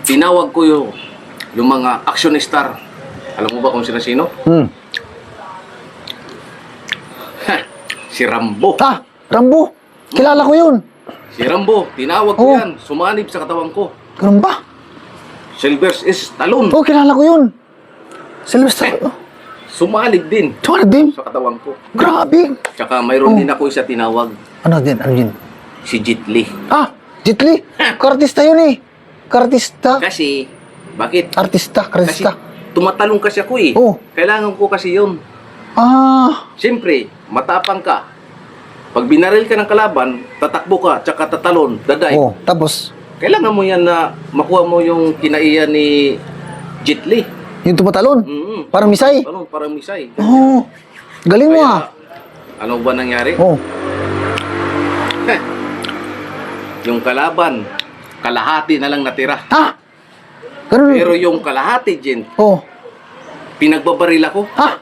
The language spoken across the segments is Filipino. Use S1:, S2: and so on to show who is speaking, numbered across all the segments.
S1: tinawag ko yung mga action star. Alam mo ba kung sino? Si Rambo.
S2: Ah, Rambo. Kilala ko yun.
S1: Si Rambo, tinawag ko yan. Sumanib sa katawan ko.
S2: Ganun ba?
S1: Sylvester Stallone.
S2: Oh, kilala ko yun. Sylvester.
S1: Sumanib din
S2: Tumalad din.
S1: sa katawan ko.
S2: Grabe.
S1: Tsaka mayroon din ako isa tinawag.
S2: Ano din? Ano yun?
S1: Si Jet Li.
S2: Ah, Jet Li. Kartista yun eh. Kartista.
S1: Kasi, bakit?
S2: Artista.
S1: Kasi
S2: Kartista.
S1: tumatalong kasi ako eh.
S2: Oh.
S1: Kailangan ko kasi yun.
S2: Ah.
S1: Siyempre, matapang ka. Pag binaril ka ng kalaban, tatakbo ka, tsaka tatalon, daday.
S2: Oh, tapos,
S1: Kailangan mo yan na makuha mo yung kinaiya ni Jet Li.
S2: yung tumatalon. Parang misay.
S1: Parang misay.
S2: Oh. Galing mo ah.
S1: Ano ba nangyari?
S2: Oh.
S1: Yung kalaban, kalahati na lang natira.
S2: Ah. Ganun.
S1: Pero yung kalahati, Jen,
S2: Oh.
S1: pinagbabaril ako.
S2: Ah.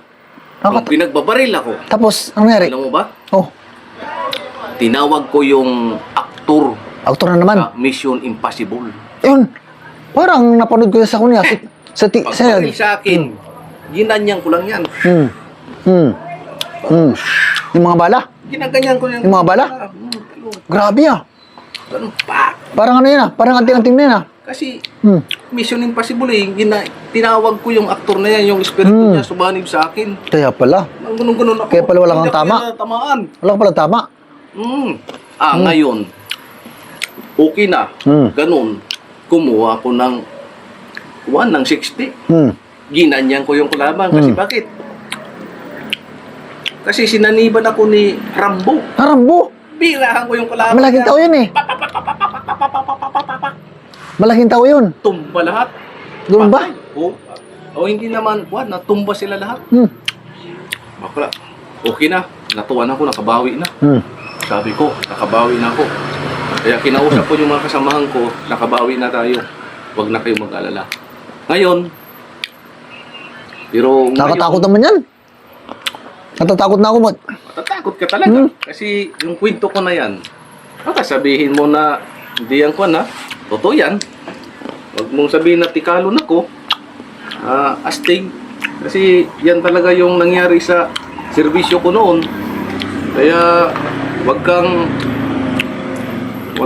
S1: Nung pinagbabaril ako,
S2: Tapos, ano nangyari?
S1: alam mo ba?
S2: Oh.
S1: Tinawag ko yung aktor
S2: Autor na naman.
S1: sa Mission Impossible.
S2: Yun. Parang napanood ko yun sa kunya. Sa
S1: Pagbaril sa akin, ginanyan ko lang yan.
S2: Yung mga bala.
S1: Ginaganyan ko yan.
S2: Yung mga bala? Grabe ah.
S1: Ganun pa.
S2: Parang ano yun ah. Parang anting-anting na yun ah.
S1: Kasi, Mission Impossible eh. Tinawag ko yung aktor na yan, yung espiritu niya, sumanib sa akin.
S2: Kaya pala.
S1: Ganun-ganun ako.
S2: Kaya pala wala kang
S1: Hindi ako
S2: tama.
S1: tamaan.
S2: Wala ka pala tama.
S1: Ngayon, okay na. Ganun. Kumuha ko ng 60. Ginanyan ko yung kalaban. Kasi bakit? Kasi sinaniban ako ni Rambo.
S2: Ah, Rambo.
S1: Birahan ko yung kalaban.
S2: Malaking tao yun eh. Malaking tao yun.
S1: Tumba lahat.
S2: Ganun ba?
S1: O hindi naman, natumba sila lahat. Bakla, okay na. Natuwa na ako, nakabawi na. Sabi ko, nakabawi na ako. Kaya kinausap ko yung mga kasamahan ko, nakabawi na tayo. Huwag na kayo mag-alala. Ngayon, pero
S2: Nakatakot naman yan. Natatakot na ako mo.
S1: matatakot ka talaga. Kasi yung kwento ko na yan, baka sabihin mo na, hindi yan ko na, totoo yan. Huwag mong sabihin na tikalon ako, astig. Kasi yan talaga yung nangyari sa serbisyo ko noon. Kaya, huwag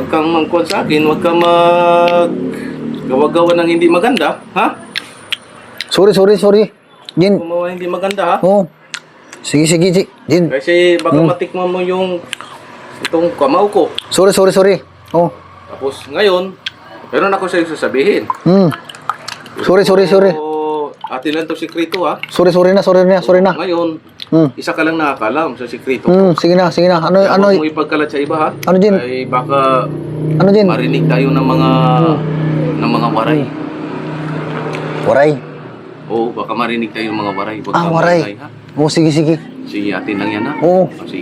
S1: kang mangkuhan sa akin, huwag kang gawa-gawa ng hindi maganda, ha?
S2: Sorry. Jin.
S1: Gumawa hindi maganda, ha?
S2: Oh. Sige. Jin.
S1: Kasi baka matikman mo yung itong kamao ko.
S2: Sorry. Oh.
S1: Tapos ngayon, meron ako sa'yo sasabihin.
S2: Sorry.
S1: So, atin lang itong sikreto, ha?
S2: Sorry na.
S1: Ngayon, isa ka lang nakakalam sa sikreto.
S2: Sige na. Ano,
S1: Huwag mo ipagkalat sa iba, ha?
S2: Ano, Jin?
S1: Ay baka
S2: Ano, Jin?
S1: marinig tayo ng mga waray.
S2: Waray.
S1: Oo, baka marinig tayo ng mga waray. Huwag kang
S2: Waray.
S1: maingay, ha?
S2: Oh, sige.
S1: Sige, atin lang yan, ha?
S2: Oo.
S1: Sige.